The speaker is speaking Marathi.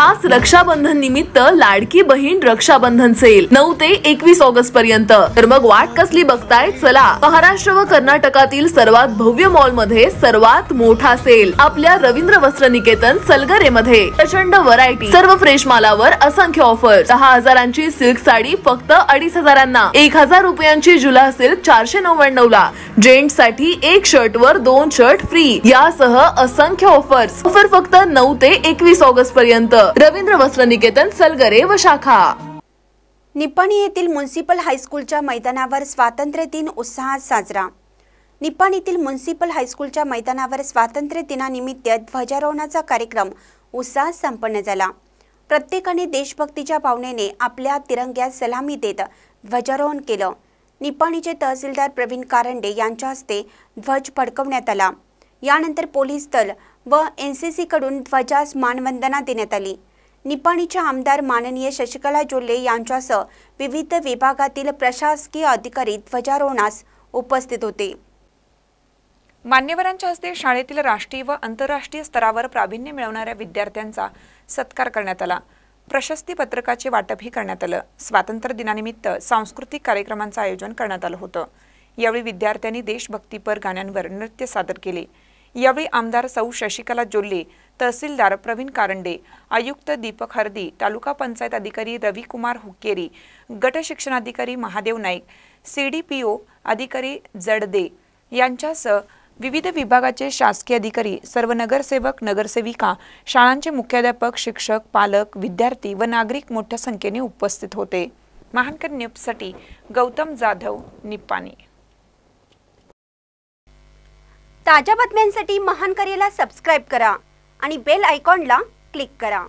खास रक्षाबंधन निमित्त लाडकी बहीण रक्षाबंधन सेल 9 ते 21 ऑगस्ट पर्यंत। तर मग वाट कसली बघताय, चला महाराष्ट्र व कर्नाटकातील सर्वात भव्य मॉल मध्ये सर्वात मोठा सेल आपल्या रवींद्र वस्त्र निकेतन सलगरे मध्ये। प्रचंड व्हरायटी, सर्व फ्रेश मालावर असंख्य ऑफर। 10,000ची सिल्क साडी फक्त 2,500, 1,000 रुपयांची जुला सिल्क 499 ला, जेंट्स साठी एक शर्ट वर 2 शर्ट फ्री यासह असंख्य ऑफर्स। ऑफर फक्त 9 ते 21 ऑगस्ट पर्यंत। रवींद्र वस्त्र निकेतन सलगरे व शाखा। निपाणी येथील म्युनिसिपल हायस्कूलच्या मैदानावर स्वातंत्र्य दिन उत्साहात साजरा। निपाणी येथील म्युनिसिपल हायस्कूलच्या मैदानावर स्वातंत्र्य दिनानिमित्त ध्वजारोहणाचा कार्यक्रम उत्साहात संपन्न झाला। प्रत्येकाने देशभक्तीच्या भावनेने आपल्या तिरंग्यास सलामी देत ध्वजारोहण केलं। निपाणीचे तहसीलदार प्रवीण कारंडे यांच्या हस्ते ध्वज फडकवण्यात आला। यानंतर पोलीस दल व एनसीसी कडून ध्वजास मानवंदना देण्यात आली। निपाणीच्या आमदार माननीय शशिकला जोल्ले यांच्यासह विविध विभागातील प्रशासकीय अधिकारी ध्वजारोहणास उपस्थित होते। मान्यवरांच्या हस्ते शाळेतील राष्ट्रीय व आंतरराष्ट्रीय स्तरावर प्रावीण्य मिळवणाऱ्या विद्यार्थ्यांचा सत्कार करण्यात आला। प्रशस्ती पत्रकाचे वाटपही करण्यात आलं। स्वातंत्र्य दिनानिमित्त सांस्कृतिक कार्यक्रमांचं आयोजन करण्यात आलं होतं। यावेळी विद्यार्थ्यांनी देशभक्तीपर गाण्यांवर नृत्य सादर केले। यावेळी आमदार सौ शशिकला जोल्ले, तहसीलदार प्रवीण कारंडे, आयुक्त दीपक हरदी, तालुका पंचायत अधिकारी रविकुमार हुक्केरी, गट शिक्षणाधिकारी महादेव नाईक, CDPO अधिकारी जडदे यांच्यासह विविध विभागाचे शासकीय अधिकारी, सर्व नगरसेवक, नगरसेविका, शाळांचे मुख्याध्यापक, शिक्षक, पालक, विद्यार्थी व नागरिक मोठ्या संख्येने उपस्थित होते। महानकर न्यूजसाठी गौतम जाधव, निपाणी। ताज्या बातम्यांसाठी महानकरेला सबस्क्राइब करा आणि बेल आयकॉनला क्लिक करा।